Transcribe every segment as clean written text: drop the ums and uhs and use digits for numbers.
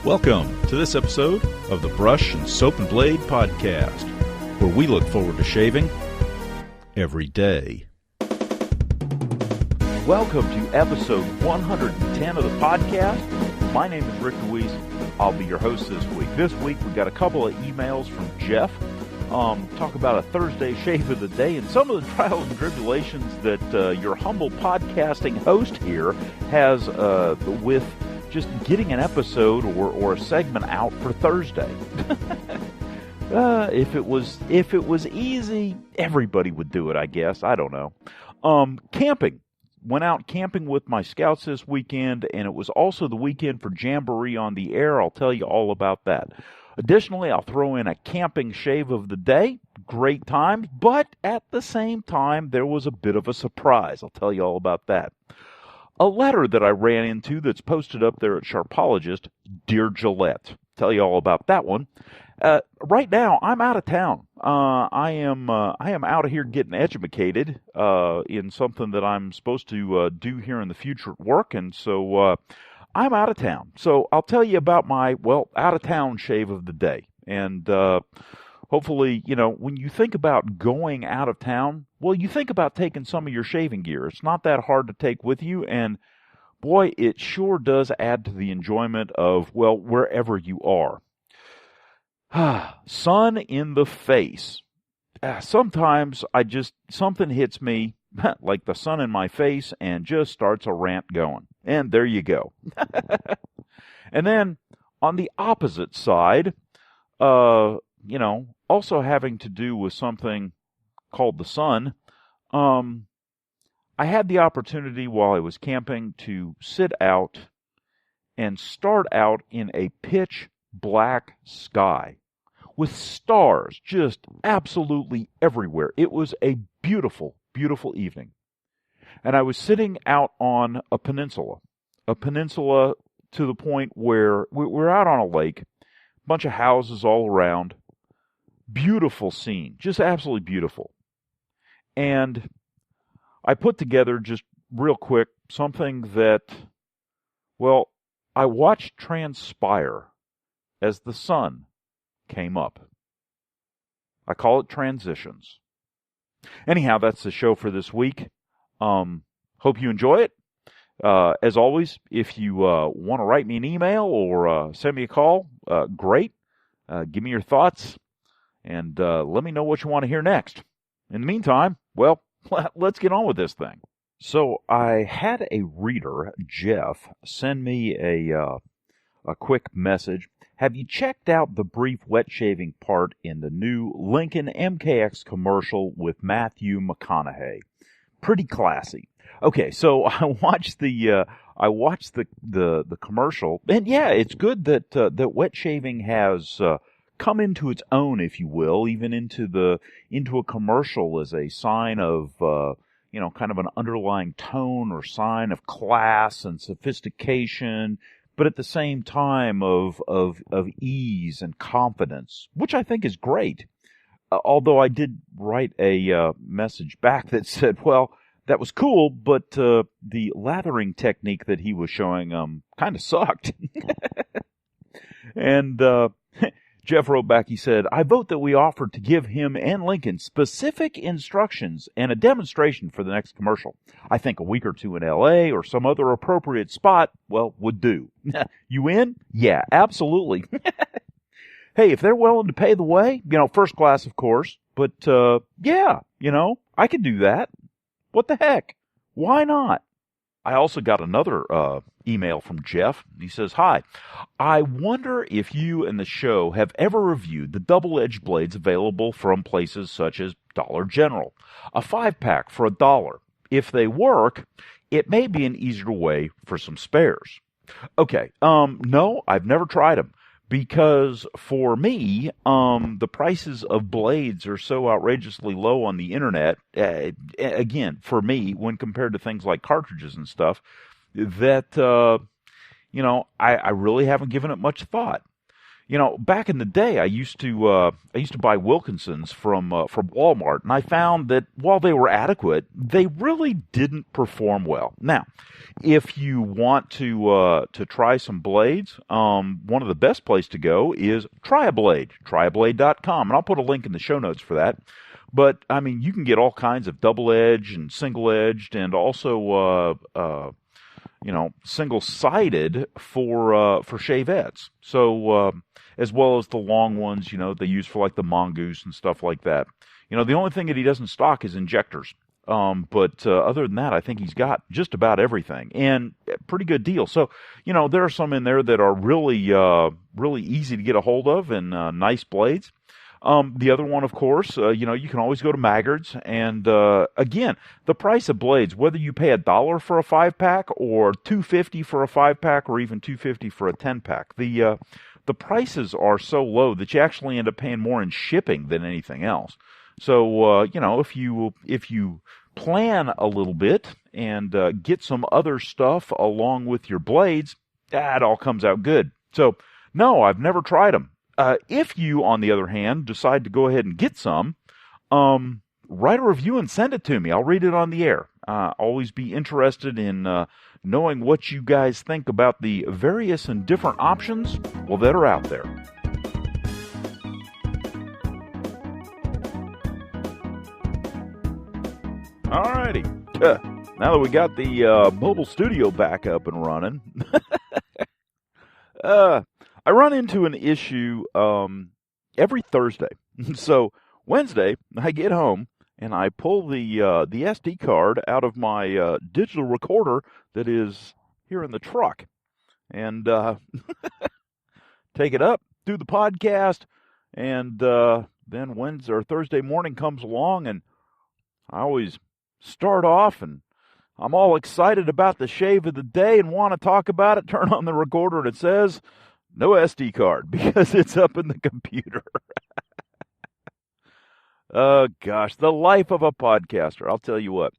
Welcome to this episode of the Brush and Soap and Blade Podcast, where we look forward to shaving every day. Welcome to episode 110 of the podcast. My name is Rick Deweese. I'll be your host this week. This week we got a couple of emails from Jeff. Talk about a Thursday shave of the day and some of the trials and tribulations that your humble podcasting host here has with just getting an episode or a segment out for Thursday. If it was easy, everybody would do it, I guess. I don't know. Camping. Went out camping with my scouts this weekend, and it was also the weekend for Jamboree on the Air. I'll tell you all about that. Additionally, I'll throw in a camping shave of the day. Great times, but at the same time, there was a bit of a surprise. I'll tell you all about that. A letter that I ran into that's posted up there at Sharpologist, Dear Gillette. Tell you all about that one. Right now, I'm out of town. I am out of here getting educated in something that I'm supposed to do here in the future at work, and so I'm out of town. So I'll tell you about my, out of town shave of the day. And hopefully, when you think about going out of town, you think about taking some of your shaving gear. It's not that hard to take with you, and boy, it sure does add to the enjoyment of, wherever you are. Sun in the face. Sometimes something hits me, like the sun in my face, and just starts a rant going. And there you go. And then, on the opposite side, also having to do with something called the sun, I had the opportunity while I was camping to sit out and start out in a pitch black sky with stars just absolutely everywhere. It was a beautiful, beautiful evening. And I was sitting out on a peninsula to the point where we're out on a lake, a bunch of houses all around, beautiful scene, just absolutely beautiful. And I put together just real quick something that, I watched transpire as the sun came up. I call it transitions. Anyhow, that's the show for this week. Hope you enjoy it. As always, if you want to write me an email or send me a call, great. Give me your thoughts and let me know what you want to hear next. In the meantime, let's get on with this thing. So I had a reader, Jeff, send me a quick message. Have you checked out the brief wet shaving part in the new Lincoln MKX commercial with Matthew McConaughey? Pretty classy. Okay, so I watched the commercial, and yeah, it's good that wet shaving has come into its own, if you will, even into a commercial as a sign of kind of an underlying tone or sign of class and sophistication, but at the same time of ease and confidence, which I think is great. Although I did write a message back that said, that was cool, but the lathering technique that he was showing kind of sucked. And Jeff wrote back, he said, I vote that we offered to give him and Lincoln specific instructions and a demonstration for the next commercial. I think a week or two in L.A. or some other appropriate spot, would do. You in? Yeah, absolutely. Hey, if they're willing to pay the way, first class, of course, but I could do that. What the heck? Why not? I also got another email from Jeff. He says, Hi, I wonder if you and the show have ever reviewed the double-edged blades available from places such as Dollar General. A 5-pack for $1. If they work, it may be an easier way for some spares. Okay, no, I've never tried them. Because for me, the prices of blades are so outrageously low on the internet, again, for me, when compared to things like cartridges and stuff, that, I really haven't given it much thought. back in the day, I used to buy Wilkinsons from Walmart, and I found that while they were adequate, they really didn't perform well. Now, if you want to try some blades, one of the best places to go is try a blade, tryablade.com, and I'll put a link in the show notes for that. But I mean, you can get all kinds of double-edged and single-edged, and also single-sided for shavettes. So as well as the long ones, they use for like the mongoose and stuff like that. The only thing that he doesn't stock is injectors. But other than that, I think he's got just about everything, and a pretty good deal. So, there are some in there that are really, really easy to get a hold of, and nice blades. The other one, of course, you can always go to Maggard's, and again, the price of blades, whether you pay $1 for a 5-pack or $2.50 for a 5-pack or even $2.50 for a 10-pack, the prices are so low that you actually end up paying more in shipping than anything else. So, if you plan a little bit and get some other stuff along with your blades, it all comes out good. So, no, I've never tried them. If you, on the other hand, decide to go ahead and get some, write a review and send it to me. I'll read it on the air. Always be interested in knowing what you guys think about the various and different options, that are out there. Alrighty. Now that we got the mobile studio back up and running, I run into an issue every Thursday. So Wednesday, I get home and I pull the SD card out of my digital recorder that is here in the truck, and take it up, do the podcast, and then Wednesday or Thursday morning comes along, and I always start off and I'm all excited about the shave of the day and want to talk about it. Turn on the recorder and it says no SD card because it's up in the computer. Oh gosh, the life of a podcaster. I'll tell you what.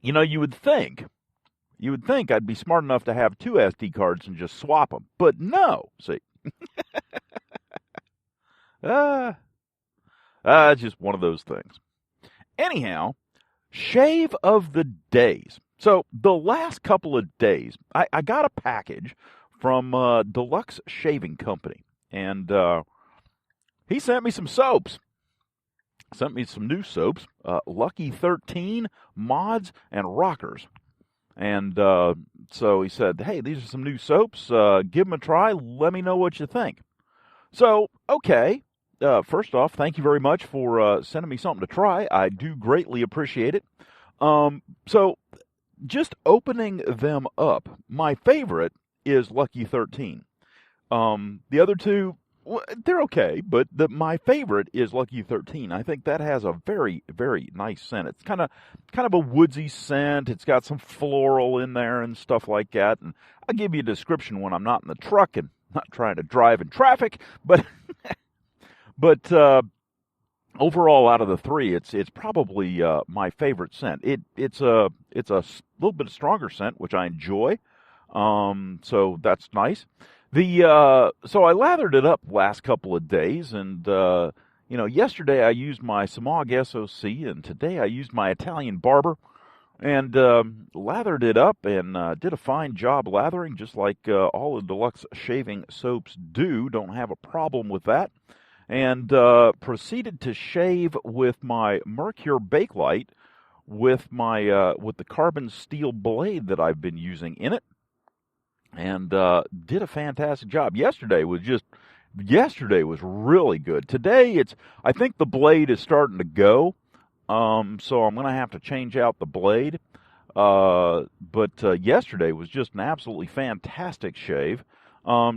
You would think I'd be smart enough to have 2 SD cards and just swap them, but no. See, it's just one of those things. Anyhow, shave of the days. So the last couple of days, I got a package from Deluxe Shaving Company, and he sent me some soaps. Sent me some new soaps, Lucky 13, Mods, and Rockers. And so he said, hey, these are some new soaps. Give them a try. Let me know what you think. So, okay. First off, thank you very much for sending me something to try. I do greatly appreciate it. So, just opening them up, my favorite is Lucky 13. The other two, they're okay, but my favorite is Lucky 13. I think that has a very, very nice scent. It's kind of a woodsy scent. It's got some floral in there and stuff like that. And I'll give you a description when I'm not in the truck and not trying to drive in traffic, but but overall, out of the 3, it's probably my favorite scent. It's a little bit stronger scent, which I enjoy. So that's nice. So I lathered it up last couple of days, and yesterday I used my Samag SOC, and today I used my Italian Barber, and lathered it up and did a fine job lathering, just like all the Deluxe shaving soaps do. Don't have a problem with that. And proceeded to shave with my Mercure Bakelite with my with the carbon steel blade that I've been using in it, and did a fantastic job. Yesterday was really good. Today I think the blade is starting to go, so I'm going to have to change out the blade. But yesterday was just an absolutely fantastic shave.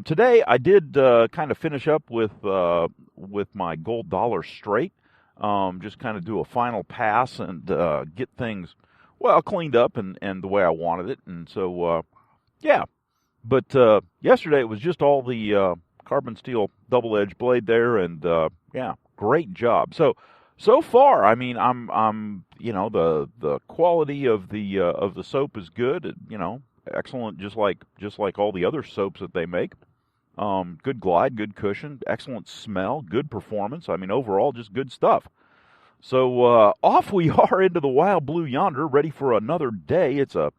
Today I did kind of finish up with my Gold Dollar Straight, just kind of do a final pass and get things cleaned up and the way I wanted it, and so yeah. But yesterday it was just all the carbon steel double-edged blade there, and yeah, great job. So far, I mean, I'm the quality of the soap is good. Excellent, just like all the other soaps that they make. Good glide, good cushion, excellent smell, good performance. I mean, overall, just good stuff. So off we are into the wild blue yonder, ready for another day. It's a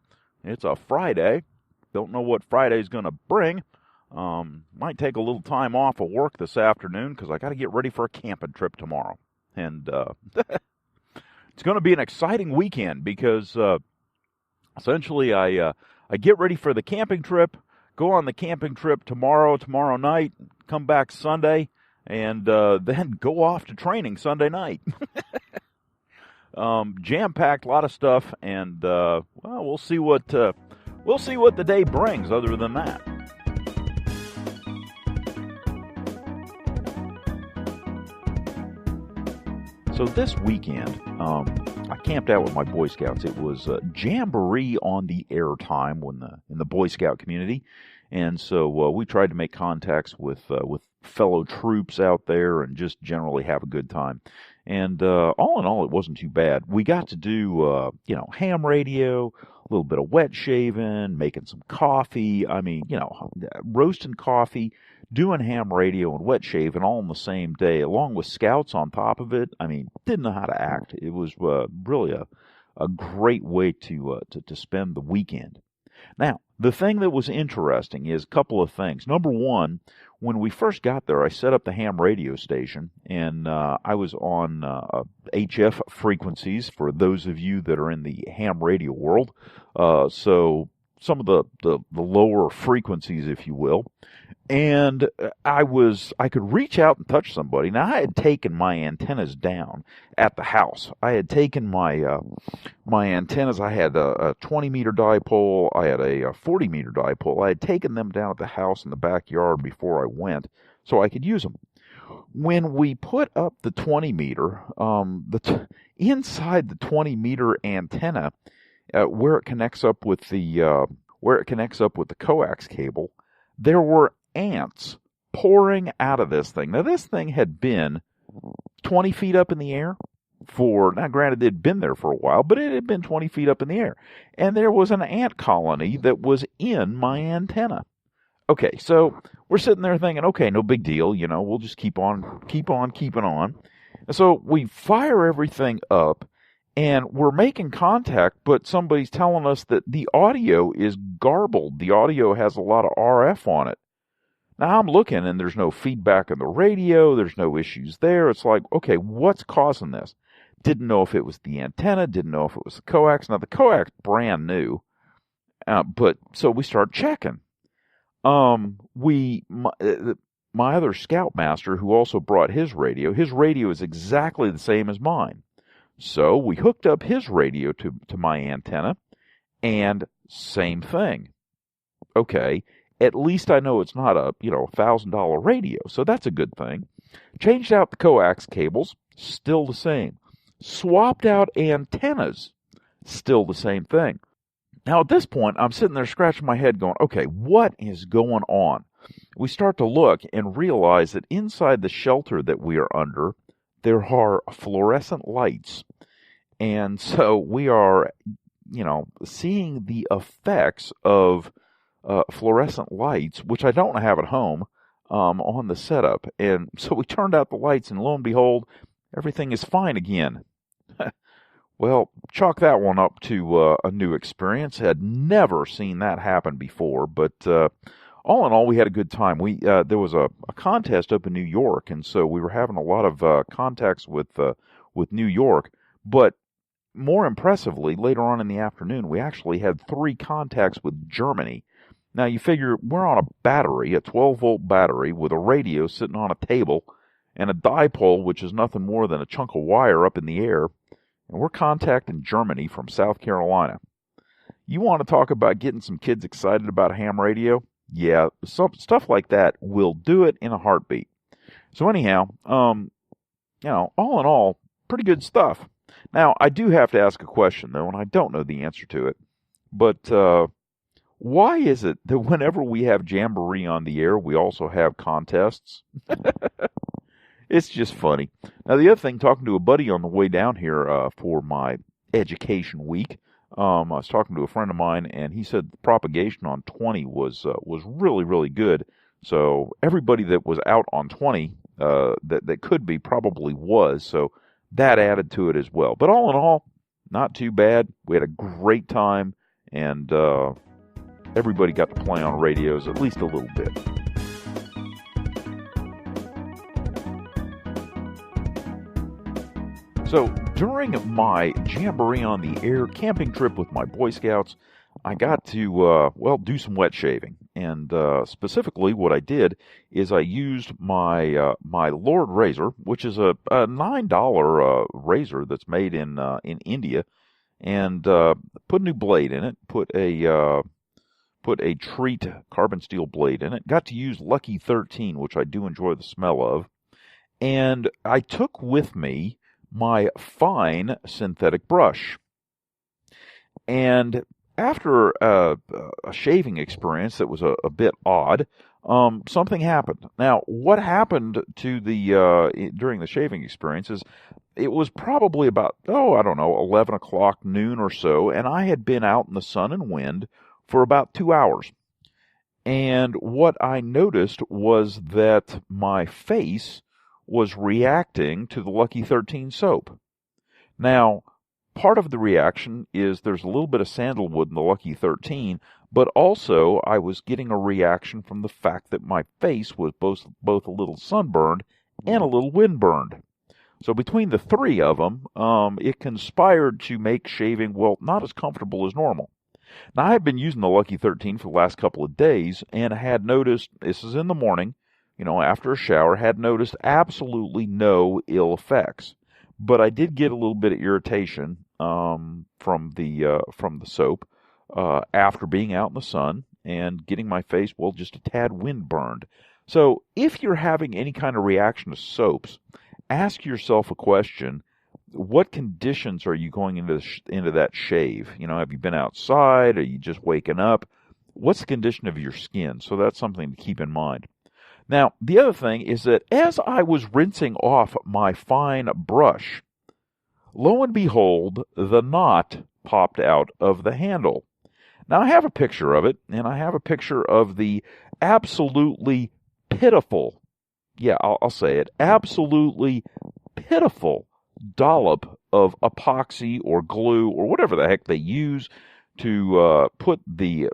Friday. Don't know what Friday's going to bring. Might take a little time off of work this afternoon because I got to get ready for a camping trip tomorrow. And it's going to be an exciting weekend because essentially I get ready for the camping trip, go on the camping trip tomorrow night, come back Sunday, and then go off to training Sunday night. Jam-packed, a lot of stuff, and well, we'll see what the day brings. Other than that. So this weekend, I camped out with my Boy Scouts. It was Jamboree on the air time in the Boy Scout community, and so we tried to make contacts with fellow troops out there and just generally have a good time. And all in all, it wasn't too bad. We got to do ham radio, a little bit of wet shaving, making some coffee. I mean, roasting coffee, doing ham radio and wet shaving all on the same day, along with scouts on top of it. I mean, didn't know how to act. It was really a great way to spend the weekend. Now, the thing that was interesting is a couple of things. Number one, when we first got there, I set up the ham radio station, and I was on HF frequencies for those of you that are in the ham radio world. So some of the lower frequencies, if you will. And I could reach out and touch somebody. Now, I had taken my antennas down at the house. I had taken my antennas. I had a 20-meter dipole. I had a 40-meter dipole. I had taken them down at the house in the backyard before I went so I could use them. When we put up the 20-meter, inside the 20-meter antenna, where it connects up with the coax cable, there were ants pouring out of this thing. Now, this thing had been 20 feet up in the air now granted, it had been there for a while, but it had been 20 feet up in the air. And there was an ant colony that was in my antenna. Okay, so we're sitting there thinking, okay, no big deal, we'll just keep on keeping on. And so we fire everything up, and we're making contact, but somebody's telling us that the audio is garbled. The audio has a lot of RF on it. Now, I'm looking, and there's no feedback on the radio. There's no issues there. It's like, okay, what's causing this? Didn't know if it was the antenna. Didn't know if it was the coax. Now, the coax brand new, but so we start checking. My other scoutmaster, who also brought his radio is exactly the same as mine. So we hooked up his radio to my antenna, and same thing. Okay, at least I know it's not a $1,000 radio, so that's a good thing. Changed out the coax cables, still the same. Swapped out antennas, still the same thing. Now at this point, I'm sitting there scratching my head going, okay, what is going on? We start to look and realize that inside the shelter that we are under, there are fluorescent lights. And so we are, seeing the effects of fluorescent lights, which I don't have at home, on the setup. And so we turned out the lights, and lo and behold, everything is fine again. Well, chalk that one up to a new experience. Had never seen that happen before, but all in all, we had a good time. There was a contest up in New York, and so we were having a lot of contacts with New York. But more impressively, later on in the afternoon, we actually had 3 contacts with Germany. Now, you figure we're on a battery, a 12-volt battery, with a radio sitting on a table, and a dipole, which is nothing more than a chunk of wire up in the air, and we're contacting Germany from South Carolina. You want to talk about getting some kids excited about ham radio? Yeah, stuff like that will do it in a heartbeat. So anyhow, all in all, pretty good stuff. Now, I do have to ask a question, though, and I don't know the answer to it. But why is it that whenever we have Jamboree on the air, we also have contests? It's just funny. Now, the other thing, talking to a buddy on the way down here for my education week, I was talking to a friend of mine, and he said the propagation on 20 was really, really good. So everybody that was out on 20 that could be probably was. So that added to it as well. But all in all, not too bad. We had a great time, and everybody got to play on radios at least a little bit. So during my Jamboree on the Air camping trip with my Boy Scouts, I got to, do some wet shaving. And specifically what I did is I used my my Lord razor, which is a $9 razor that's made in India, and put a new blade in it, put a treat carbon steel blade in it. Got to use Lucky 13, which I do enjoy the smell of. And I took with me my fine synthetic brush. And after a shaving experience that was a bit odd, something happened. Now, what happened to during the shaving experience is it was probably about, 11 o'clock, noon or so, and I had been out in the sun and wind for about 2 hours. And what I noticed was that my face was reacting to the Lucky 13 soap. Now, part of the reaction is there's a little bit of sandalwood in the Lucky 13, but also I was getting a reaction from the fact that my face was both a little sunburned and a little windburned. So between the three of them, it conspired to make shaving, not as comfortable as normal. Now, I had been using the Lucky 13 for the last couple of days and had noticed, this is in the morning, after a shower, had noticed absolutely no ill effects. But I did get a little bit of irritation from the soap after being out in the sun and getting my face, just a tad windburned. So if you're having any kind of reaction to soaps, ask yourself a question. What conditions are you going into that shave? Have you been outside? Are you just waking up? What's the condition of your skin? So that's something to keep in mind. Now, the other thing is that as I was rinsing off my fine brush, lo and behold, the knot popped out of the handle. Now, I have a picture of it, and I have a picture of the absolutely pitiful, I'll say it, absolutely pitiful dollop of epoxy or glue or whatever the heck they use to put the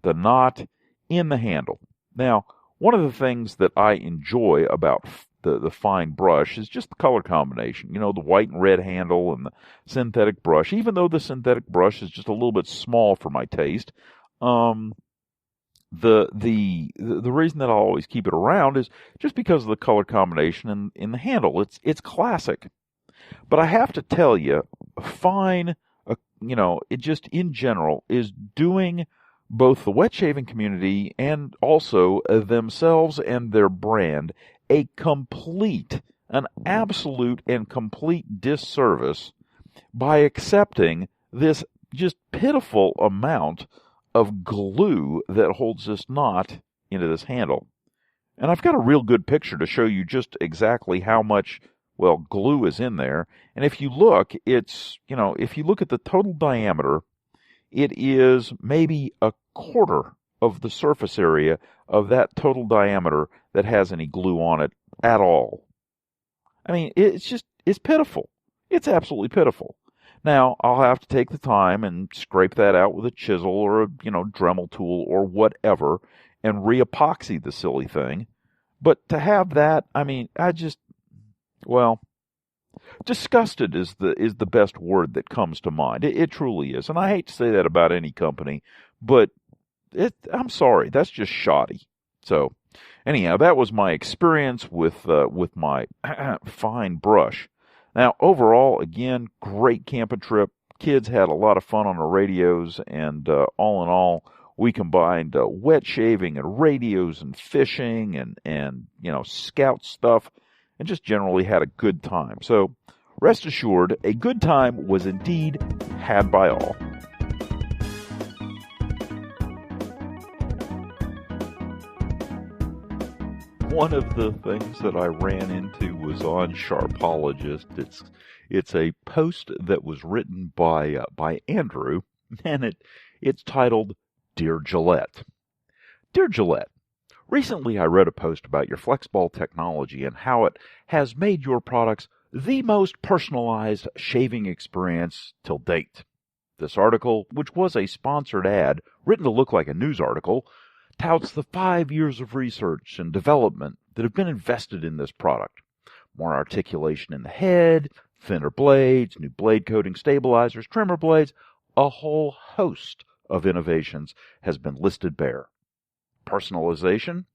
knot in the handle. Now, one of the things that I enjoy about the fine brush is just the color combination. The white and red handle and the synthetic brush. Even though the synthetic brush is just a little bit small for my taste, the reason that I'll always keep it around is just because of the color combination in the handle. It's classic. But I have to tell you, fine, it just in general is doing both the wet shaving community and also themselves and their brand an absolute and complete disservice by accepting this just pitiful amount of glue that holds this knot into this handle. And I've got a real good picture to show you just exactly how much, glue is in there. And if you look, if you look at the total diameter, it is maybe a quarter of the surface area of that total diameter that has any glue on it at all. I mean, it's pitiful. It's absolutely pitiful. Now, I'll have to take the time and scrape that out with a chisel or a, Dremel tool or whatever and re-epoxy the silly thing. But to have that, disgusted is the best word that comes to mind. It truly is. And I hate to say that about any company, but I'm sorry, that's just shoddy. So, anyhow, that was my experience with my fine brush. Now, overall, again, great camping trip. Kids had a lot of fun on the radios, and all in all, we combined wet shaving and radios and fishing and scout stuff, and just generally had a good time. So, rest assured, a good time was indeed had by all. One of the things that I ran into was on Sharpologist. It's a post that was written by Andrew, and it's titled, Dear Gillette. Dear Gillette, recently I read a post about your FlexBall technology and how it has made your products the most personalized shaving experience till date. This article, which was a sponsored ad written to look like a news article, touts the 5 years of research and development that have been invested in this product. More articulation in the head, thinner blades, new blade coating stabilizers, trimmer blades, a whole host of innovations has been listed bare. Personalization?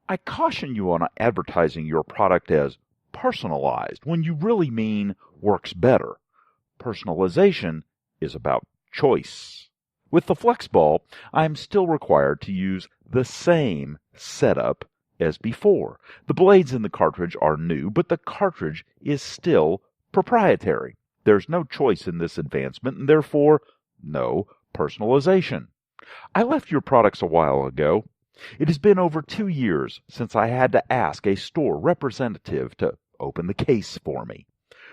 I caution you on advertising your product as personalized when you really mean works better. Personalization is about choice. With the FlexBall, I am still required to use the same setup as before. The blades in the cartridge are new, but the cartridge is still proprietary. There's no choice in this advancement, and therefore no personalization. I left your products a while ago. It has been over 2 years since I had to ask a store representative to open the case for me.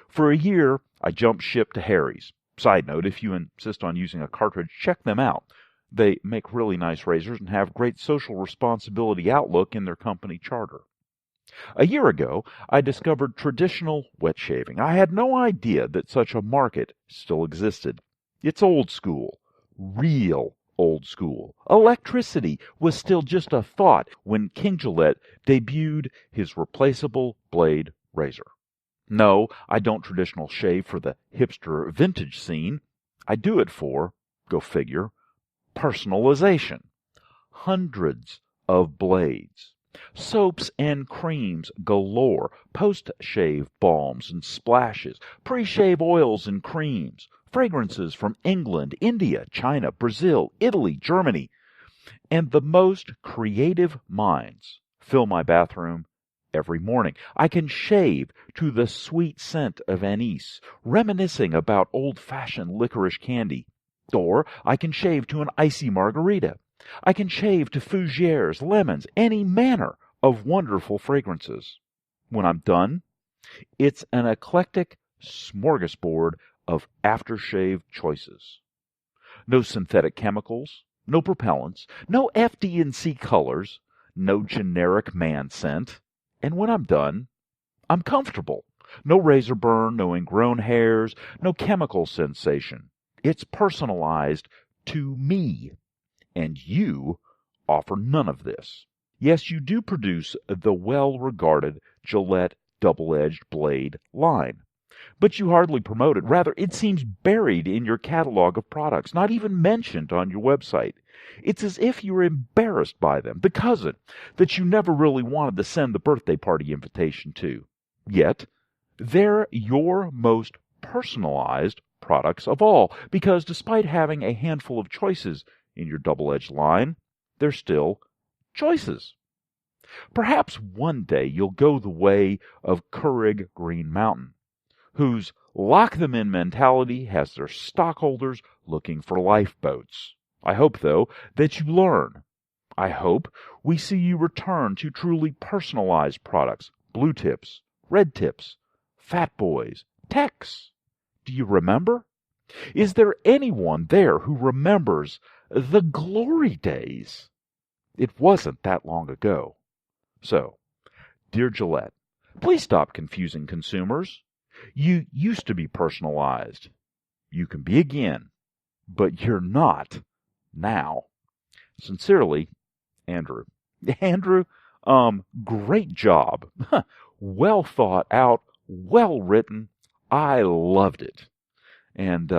For a year, I jumped ship to Harry's. Side note, if you insist on using a cartridge, check them out. They make really nice razors and have great social responsibility outlook in their company charter. A year ago, I discovered traditional wet shaving. I had no idea that such a market still existed. It's old school, real old school. Electricity was still just a thought when King Gillette debuted his replaceable blade razor. No, I don't traditional shave for the hipster vintage scene. I do it for, go figure, personalization. Hundreds of blades. Soaps and creams galore, post-shave balms and splashes, pre-shave oils and creams, fragrances from England, India, China, Brazil, Italy, Germany, and the most creative minds fill my bathroom every morning. I can shave to the sweet scent of anise, reminiscing about old-fashioned licorice candy. Or I can shave to an icy margarita. I can shave to fougères, lemons, any manner of wonderful fragrances. When I'm done, it's an eclectic smorgasbord of aftershave choices. No synthetic chemicals, no propellants, no FD&C colors, no generic man scent. And when I'm done, I'm comfortable. No razor burn, no ingrown hairs, no chemical sensation. It's personalized to me. And you offer none of this. Yes, you do produce the well-regarded Gillette double-edged blade line. But you hardly promote it. Rather, it seems buried in your catalog of products, not even mentioned on your website. It's as if you were embarrassed by them, the cousin that you never really wanted to send the birthday party invitation to. Yet, they're your most personalized products of all, because despite having a handful of choices in your double-edged line, they're still choices. Perhaps one day you'll go the way of Keurig Green Mountain, whose lock-them-in mentality has their stockholders looking for lifeboats. I hope, though, that you learn. I hope we see you return to truly personalized products, blue tips, red tips, fat boys, techs. Do you remember? Is there anyone there who remembers the glory days? It wasn't that long ago. So, dear Gillette, please stop confusing consumers. You used to be personalized. You can be again, but you're not now. Sincerely, Andrew. Andrew, great job. Well thought out, well written. I loved it. And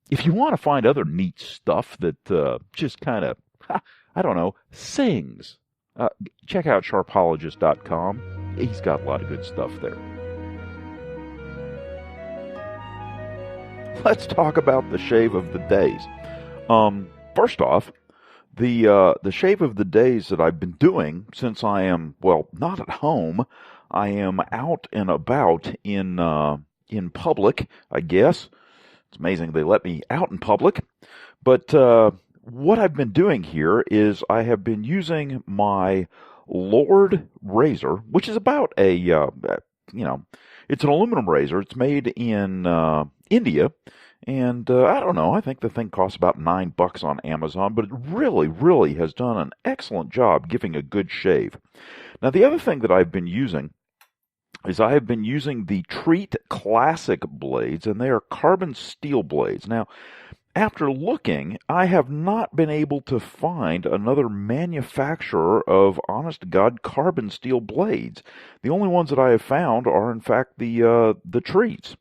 if you want to find other neat stuff that just kind of, I don't know, sings, check out sharpologist.com. He's got a lot of good stuff there. Let's talk about the shave of the days. First off, the shave of the days that I've been doing since I am, well, not at home. I am out and about in public, I guess. It's amazing they let me out in public. But what I've been doing here is I have been using my Lord razor, which is about a, it's an aluminum razor. It's made in India, And I don't know, I think the thing costs about $9 on Amazon, but it really, really has done an excellent job giving a good shave. Now, the other thing that I've been using is I have been using the Treat Classic blades, and they are carbon steel blades. Now, after looking, I have not been able to find another manufacturer of honest-to-God carbon steel blades. The only ones that I have found are, in fact, the Treats.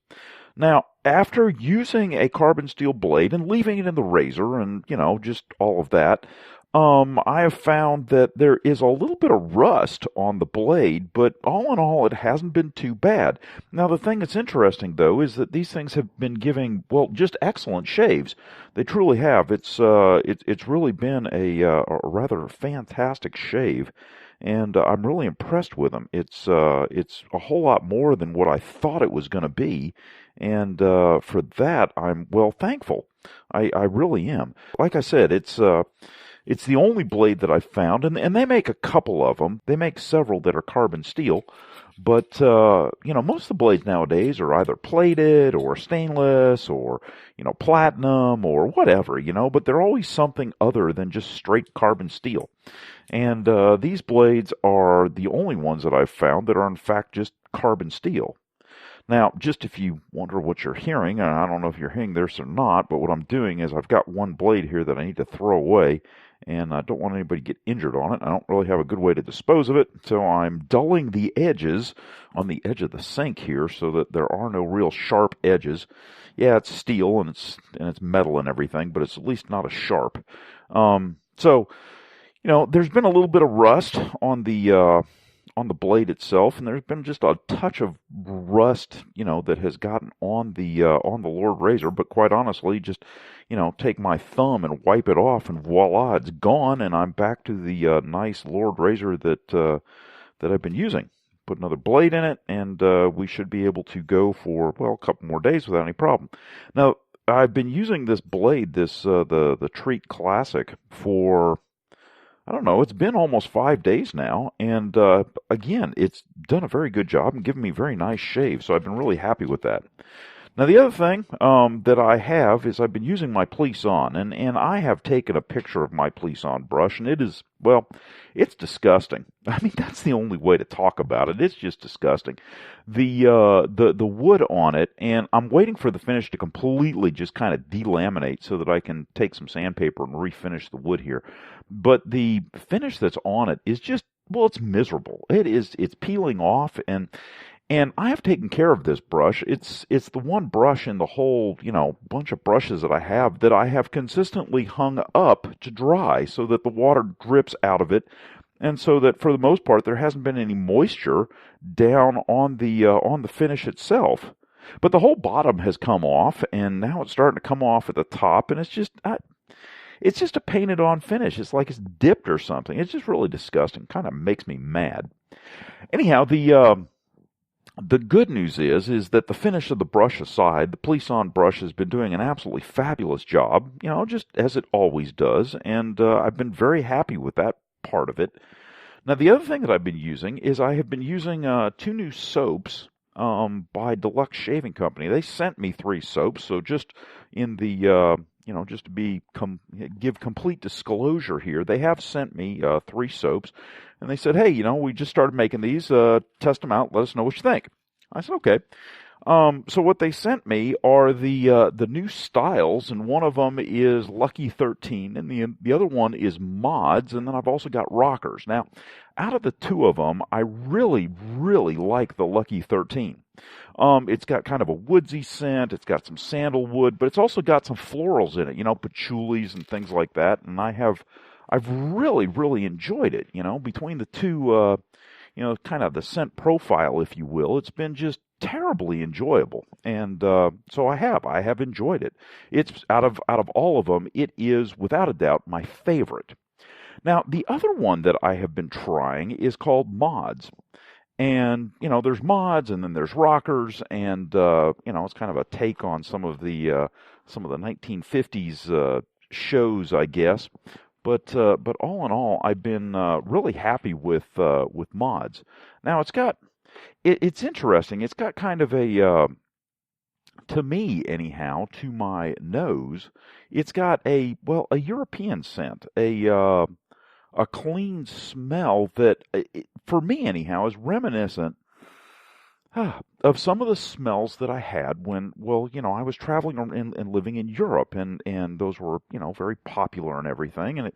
Now, after using a carbon steel blade and leaving it in the razor and, just all of that, I have found that there is a little bit of rust on the blade, but all in all, it hasn't been too bad. Now, the thing that's interesting, though, is that these things have been giving, well, just excellent shaves. They truly have. It's really been a rather fantastic shave, and I'm really impressed with them. It's a whole lot more than what I thought it was going to be, and for that, I'm, well, thankful. I really am. Like I said, it's the only blade that I've found, and they make a couple of them. They make several that are carbon steel, but, most of the blades nowadays are either plated or stainless or, platinum or whatever, but they're always something other than just straight carbon steel. And these blades are the only ones that I've found that are, in fact, just carbon steel. Now, just if you wonder what you're hearing, and I don't know if you're hearing this or not, but what I'm doing is I've got one blade here that I need to throw away, and I don't want anybody to get injured on it. I don't really have a good way to dispose of it, so I'm dulling the edges on the edge of the sink here so that there are no real sharp edges. Yeah, it's steel and it's metal and everything, but it's at least not as sharp. So, there's been a little bit of rust on the blade itself, and there's been just a touch of rust, that has gotten on the Lord razor. But quite honestly, just take my thumb and wipe it off, and voila, it's gone, and I'm back to the nice Lord razor that I've been using. Put another blade in it, and we should be able to go for, well, a couple more days without any problem. Now, I've been using this blade, the Treat Classic, for, I don't know, it's been almost 5 days now, and again, it's done a very good job and given me very nice shaves, so I've been really happy with that. Now, the other thing that I have is I've been using my Plisson, and I have taken a picture of my Plisson brush, and it is, well, it's disgusting. I mean, that's the only way to talk about it. It's just disgusting. The wood on it, and I'm waiting for the finish to completely just kind of delaminate so that I can take some sandpaper and refinish the wood here. But the finish that's on it is just, well, it's miserable. It's peeling off, and I have taken care of this brush. It's the one brush in the whole, bunch of brushes that I have consistently hung up to dry so that the water drips out of it, and so that for the most part there hasn't been any moisture down on the finish itself. But the whole bottom has come off, and now it's starting to come off at the top, and it's just a painted on finish. It's like it's dipped or something. It's just really disgusting. Kind of makes me mad. Anyhow, the good news is that the finish of the brush aside, the Plisson brush has been doing an absolutely fabulous job, just as it always does, and I've been very happy with that part of it. Now, the other thing that I've been using is I have been using 2 new soaps by Deluxe Shaving Company. They sent me 3 soaps, so just in the just to give complete disclosure here, they have sent me 3 soaps, and they said, hey, we just started making these, test them out, let us know what you think. I said, okay. So what they sent me are the new styles, and one of them is Lucky 13, and the other one is Mods, and then I've also got Rockers. Now, out of the 2 of them, I really, really like the Lucky 13. It's got kind of a woodsy scent, it's got some sandalwood, but it's also got some florals in it, patchoulis and things like that, and I've really, really enjoyed it, between the 2, kind of the scent profile, if you will. It's been just terribly enjoyable, and so I have enjoyed it. It's out of all of them, it is without a doubt my favorite. Now, the other one that I have been trying is called Mods, and there's Mods, and then there's Rockers, and it's kind of a take on some of the 1950s shows, I guess. But all in all, I've been really happy with Mods. Now, it's interesting. It's got kind of a to me anyhow, to my nose, it's got a European scent, a clean smell that, for me anyhow, is reminiscent of some of the smells that I had when, I was traveling and living in Europe, and those were, very popular and everything, and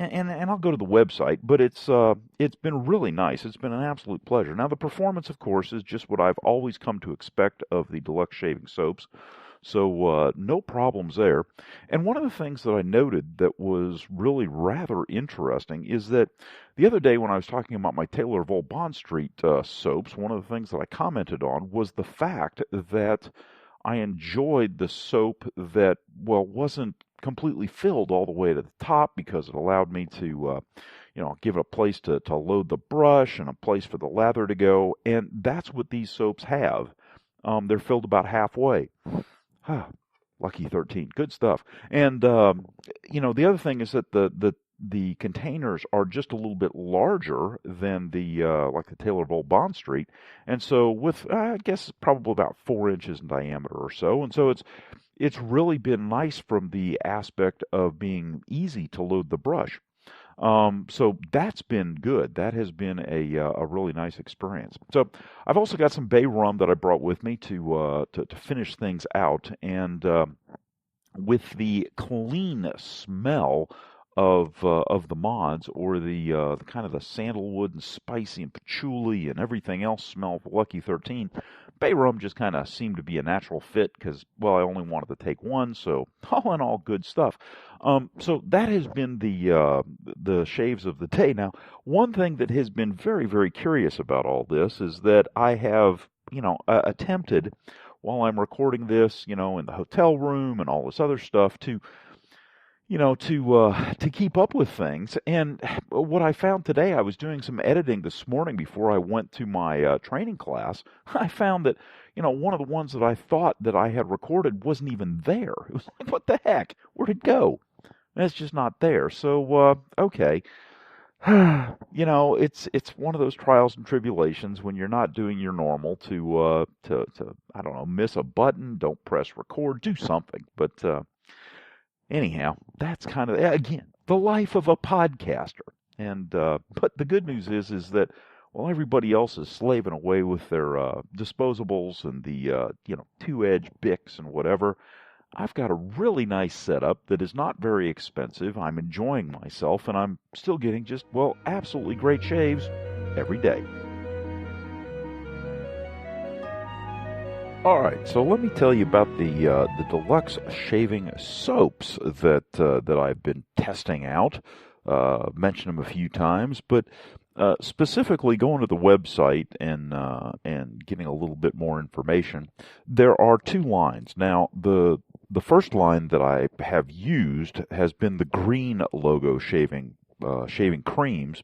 and I'll go to the website, but it's been really nice. It's been an absolute pleasure. Now, the performance, of course, is just what I've always come to expect of the deluxe shaving soaps. So no problems there. And one of the things that I noted that was really rather interesting is that the other day when I was talking about my Taylor of Old Bond Street soaps, one of the things that I commented on was the fact that I enjoyed the soap that, wasn't completely filled all the way to the top, because it allowed me to, give it a place to load the brush and a place for the lather to go. And that's what these soaps have. They're filled about halfway. Lucky 13. Good stuff. And, the other thing is that the containers are just a little bit larger than like the Taylor of Old Bond Street. And so with, I guess, probably about 4 inches in diameter or so. And so it's really been nice from the aspect of being easy to load the brush. So that's been good. That has been a really nice experience. So I've also got some bay rum that I brought with me to finish things out, and with the clean smell of the mods, or the kind of the sandalwood and spicy and patchouli and everything else smell of Lucky 13. Bay rum just kind of seemed to be a natural fit because, I only wanted to take one, so all in all, good stuff. So that has been the shaves of the day. Now, one thing that has been very, very curious about all this is that I have, attempted, while I'm recording this, in the hotel room and all this other stuff, to keep up with things. And what I found today, I was doing some editing this morning before I went to my training class. I found that, one of the ones that I thought that I had recorded wasn't even there. It was like, what the heck? Where'd it go? And it's just not there. So, okay. It's one of those trials and tribulations when you're not doing your normal to I don't know, miss a button, don't press record, do something. But, anyhow, that's kind of, again, the life of a podcaster. And but the good news is that while everybody else is slaving away with their disposables and the 2-edge Bics and whatever, I've got a really nice setup that is not very expensive. I'm enjoying myself, and I'm still getting just, absolutely great shaves every day. All right, so let me tell you about the deluxe shaving soaps that I've been testing out. Mentioned them a few times, but specifically going to the website and getting a little bit more information. There are 2 lines. Now, the first line that I have used has been the green logo shaving creams,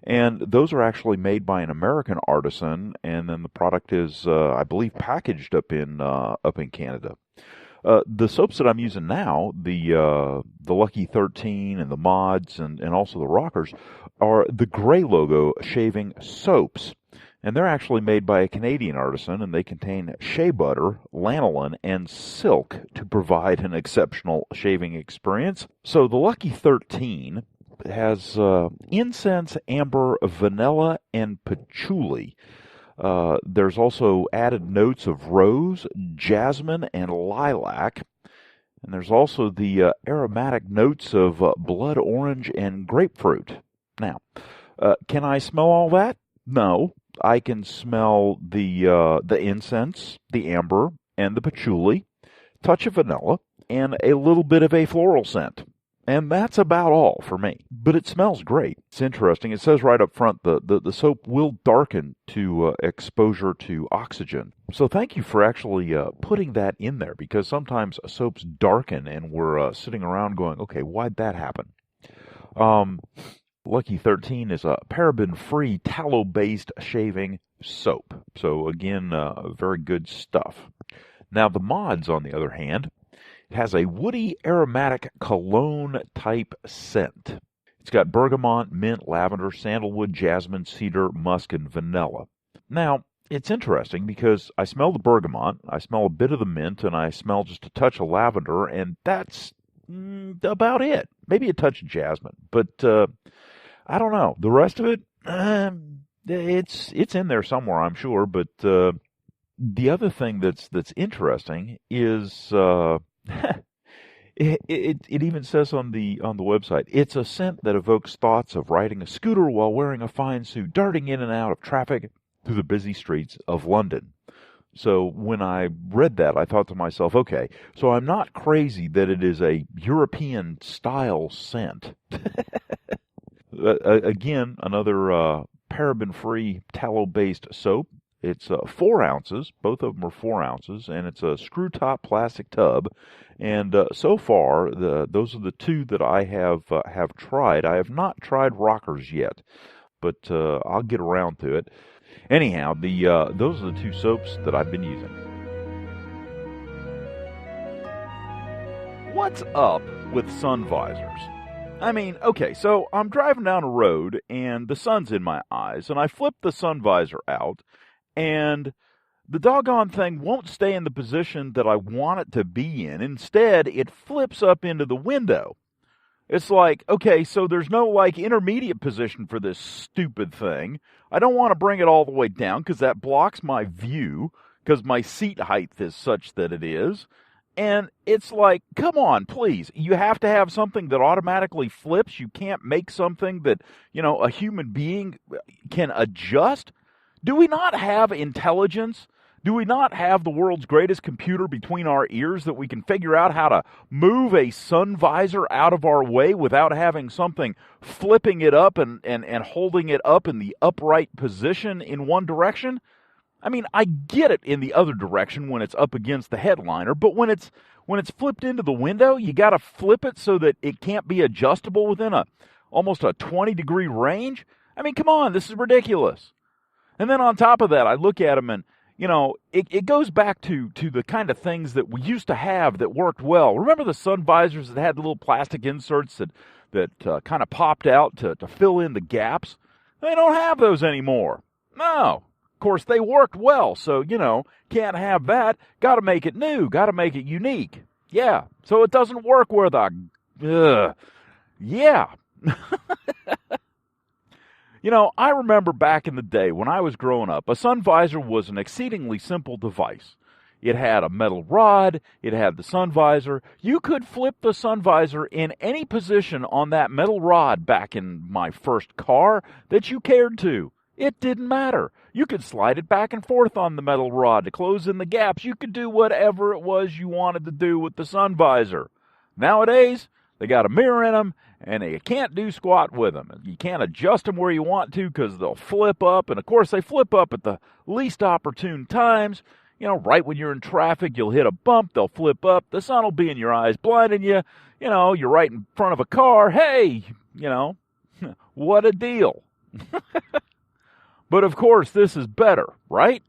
and those are actually made by an American artisan, and then the product is, I believe, packaged up in Canada. The soaps that I'm using now, the Lucky 13 and the mods and also the rockers, are the gray logo shaving soaps. And they're actually made by a Canadian artisan, and they contain shea butter, lanolin, and silk to provide an exceptional shaving experience. So the Lucky 13 has incense, amber, vanilla, and patchouli. There's also added notes of rose, jasmine, and lilac. And there's also the aromatic notes of blood orange and grapefruit. Now, can I smell all that? No. I can smell the incense, the amber, and the patchouli, touch of vanilla, and a little bit of a floral scent. And that's about all for me. But it smells great. It's interesting. It says right up front the soap will darken to exposure to oxygen. So thank you for actually putting that in there, because sometimes soaps darken and we're sitting around going, okay, why'd that happen? Lucky 13 is a paraben-free, tallow-based shaving soap. So again, very good stuff. Now the mods, on the other hand, it has a woody, aromatic cologne-type scent. It's got bergamot, mint, lavender, sandalwood, jasmine, cedar, musk, and vanilla. Now, it's interesting because I smell the bergamot, I smell a bit of the mint, and I smell just a touch of lavender, and that's about it. Maybe a touch of jasmine, but I don't know. The rest of it, it's in there somewhere, I'm sure. But the other thing that's interesting is it even says on the website, it's a scent that evokes thoughts of riding a scooter while wearing a fine suit, darting in and out of traffic through the busy streets of London. So when I read that, I thought to myself, okay, so I'm not crazy that it is a European-style scent. Again, another paraben-free tallow-based soap. It's 4 ounces. Both of them are 4 ounces, and it's a screw-top plastic tub. And so far, those are the 2 that I have tried. I have not tried Rockers yet, but I'll get around to it. Anyhow, those are the 2 soaps that I've been using. What's up with sun visors? I mean, okay, so I'm driving down a road and the sun's in my eyes, and I flip the sun visor out, and the doggone thing won't stay in the position that I want it to be in. Instead, it flips up into the window. It's like, okay, so there's no, like, intermediate position for this stupid thing. I don't want to bring it all the way down because that blocks my view because my seat height is such that it is. And it's like, come on, please. You have to have something that automatically flips. You can't make something that, a human being can adjust. Do we not have intelligence? Do we not have the world's greatest computer between our ears that we can figure out how to move a sun visor out of our way without having something flipping it up and holding it up in the upright position in one direction? I mean, I get it in the other direction when it's up against the headliner, but when it's flipped into the window, you got to flip it so that it can't be adjustable within almost a 20-degree range. I mean, come on, this is ridiculous. And then on top of that, I look at them and, it goes back to the kind of things that we used to have that worked well. Remember the sun visors that had the little plastic inserts that kind of popped out to fill in the gaps? They don't have those anymore. No. Of course, they worked well, so, can't have that. Got to make it new. Got to make it unique. Yeah. So it doesn't work where yeah. I remember back in the day when I was growing up, a sun visor was an exceedingly simple device. It had a metal rod. It had the sun visor. You could flip the sun visor in any position on that metal rod back in my first car that you cared to. It didn't matter. You could slide it back and forth on the metal rod to close in the gaps. You could do whatever it was you wanted to do with the sun visor. Nowadays, they got a mirror in them, and you can't do squat with them. You can't adjust them where you want to because they'll flip up. And, of course, they flip up at the least opportune times. Right when you're in traffic, you'll hit a bump. They'll flip up. The sun will be in your eyes, blinding you. You're right in front of a car. Hey, what a deal. But, of course, this is better, right?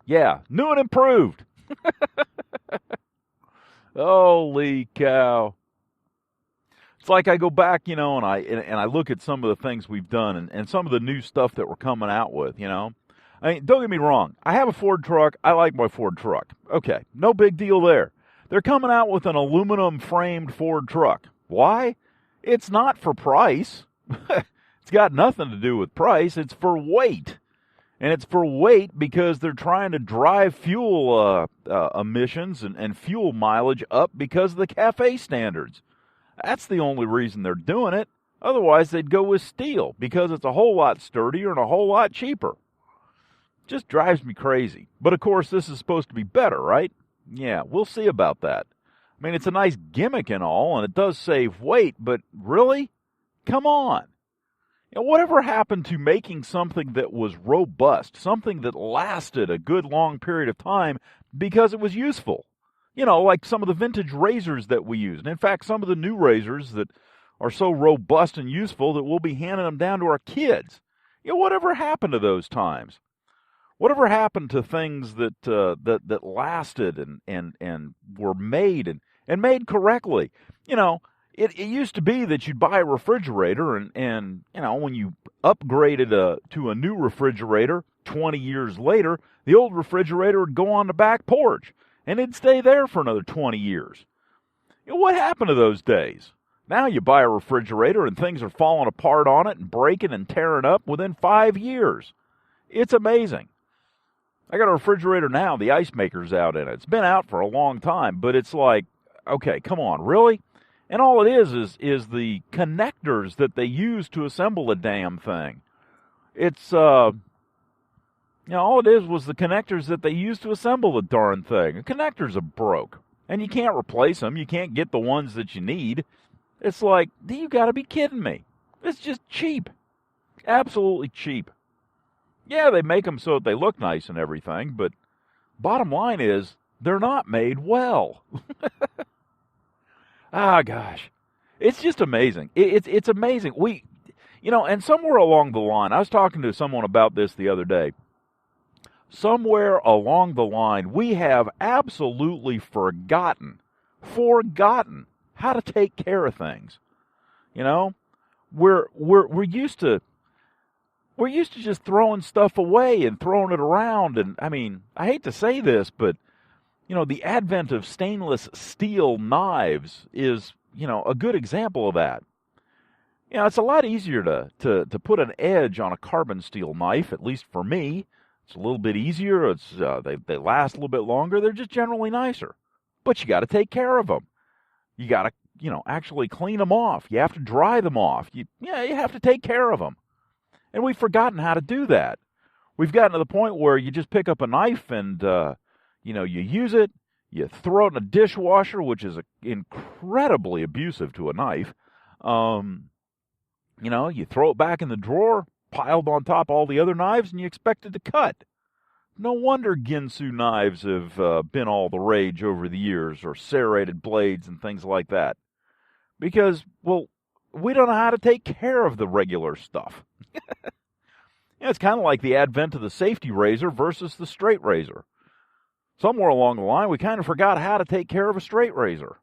Yeah, new and improved. Holy cow. It's like I go back, and I look at some of the things we've done and some of the new stuff that we're coming out with, I mean, don't get me wrong. I have a Ford truck. I like my Ford truck. Okay, no big deal there. They're coming out with an aluminum-framed Ford truck. Why? It's not for price. It's got nothing to do with price. It's for weight. And it's for weight because they're trying to drive fuel emissions and fuel mileage up because of the CAFE standards. That's the only reason they're doing it. Otherwise, they'd go with steel because it's a whole lot sturdier and a whole lot cheaper. Just drives me crazy. But, of course, this is supposed to be better, right? Yeah, we'll see about that. I mean, it's a nice gimmick and all, and it does save weight, but really? Come on. Whatever happened to making something that was robust, something that lasted a good long period of time because it was useful? Like some of the vintage razors that we use. And in fact, some of the new razors that are so robust and useful that we'll be handing them down to our kids. Whatever happened to those times? Whatever happened to things that lasted and were made and made correctly? It used to be that you'd buy a refrigerator and when you upgraded to a new refrigerator, 20 years later, the old refrigerator would go on the back porch, and it'd stay there for another 20 years. What happened to those days? Now you buy a refrigerator and things are falling apart on it and breaking and tearing up within 5 years. It's amazing. I got a refrigerator now, the ice maker's out in it. It's been out for a long time, but it's like, okay, come on, really? And all it is the connectors that they use to assemble the damn thing. It's, all it is was the connectors that they used to assemble the darn thing. The connectors are broke, and you can't replace them. You can't get the ones that you need. It's like, you got to be kidding me. It's just cheap. Absolutely cheap. Yeah, they make them so that they look nice and everything, but bottom line is, they're not made well. Gosh. It's just amazing. It's amazing. And somewhere along the line, I was talking to someone about this the other day. Somewhere along the line, we have absolutely forgotten how to take care of things. We're used to just throwing stuff away and throwing it around. And I mean, I hate to say this, but the advent of stainless steel knives is, a good example of that. It's a lot easier to put an edge on a carbon steel knife, at least for me. It's a little bit easier. It's they last a little bit longer. They're just generally nicer. But you got to take care of them. You got to, actually clean them off. You have to dry them off. You have to take care of them. And we've forgotten how to do that. We've gotten to the point where you just pick up a knife and, you use it. You throw it in a dishwasher, which is incredibly abusive to a knife. You throw it back in the drawer, piled on top all the other knives, and you expect it to cut. No wonder Ginsu knives have been all the rage over the years, or serrated blades and things like that. Because, we don't know how to take care of the regular stuff. It's kind of like the advent of the safety razor versus the straight razor. Somewhere along the line, we kind of forgot how to take care of a straight razor.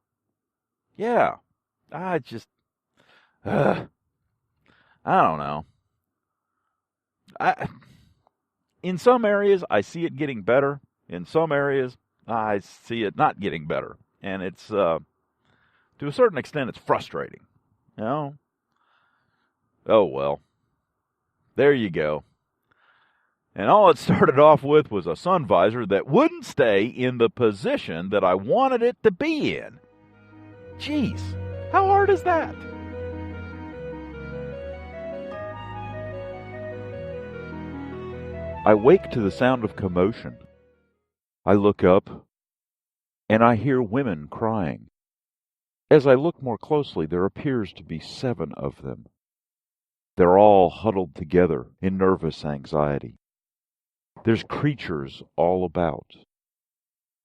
Yeah. I don't know. In some areas, I see it getting better. In some areas, I see it not getting better. And it's, to a certain extent, it's frustrating. Oh, well. There you go. And all it started off with was a sun visor that wouldn't stay in the position that I wanted it to be in. Jeez, how hard is that? I wake to the sound of commotion. I look up, and I hear women crying. As I look more closely, there appears to be 7 of them. They're all huddled together in nervous anxiety. There's creatures all about.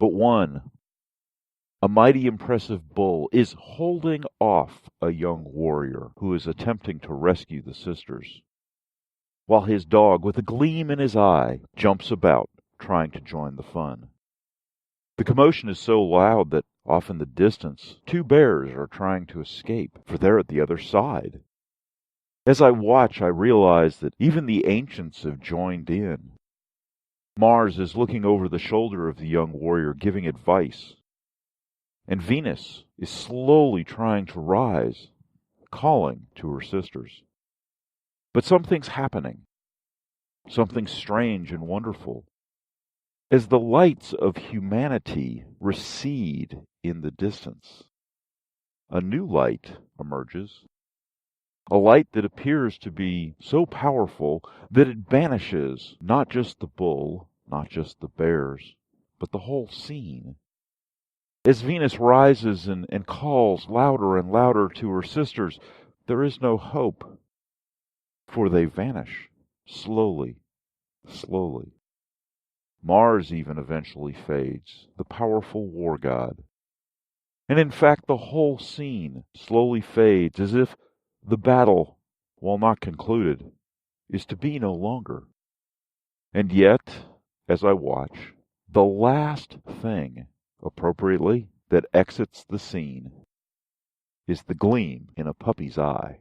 But one, a mighty impressive bull, is holding off a young warrior who is attempting to rescue the sisters, while his dog, with a gleam in his eye, jumps about, trying to join the fun. The commotion is so loud that off in the distance, 2 bears are trying to escape, for they're at the other side. As I watch, I realize that even the ancients have joined in. Mars is looking over the shoulder of the young warrior, giving advice. And Venus is slowly trying to rise, calling to her sisters. But something's happening. Something strange and wonderful. As the lights of humanity recede in the distance, a new light emerges. A light that appears to be so powerful that it banishes not just the bull, not just the bears, but the whole scene. As Venus rises and calls louder and louder to her sisters, there is no hope, for they vanish slowly, slowly. Mars even eventually fades, the powerful war god. And in fact, the whole scene slowly fades, as if the battle, while not concluded, is to be no longer. And yet, as I watch, the last thing, appropriately, that exits the scene is the gleam in a puppy's eye.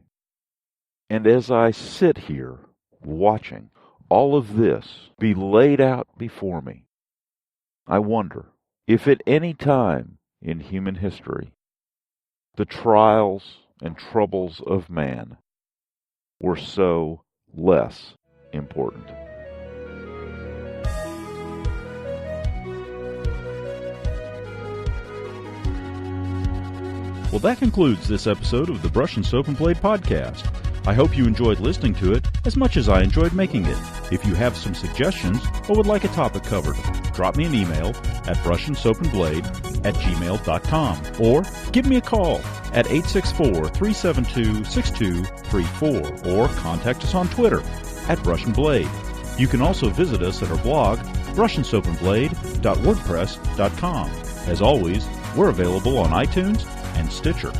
And as I sit here, watching, all of this be laid out before me, I wonder if at any time in human history the trials and troubles of man were so less important. Well, that concludes this episode of the Brush and Soap and Blade Podcast. I hope you enjoyed listening to it as much as I enjoyed making it. If you have some suggestions or would like a topic covered, drop me an email at brushandsoapandblade@gmail.com or give me a call at 864-372-6234 or contact us on Twitter at Brush and Blade. You can also visit us at our blog, brushandsoapandblade.wordpress.com. As always, we're available on iTunes and Stitcher.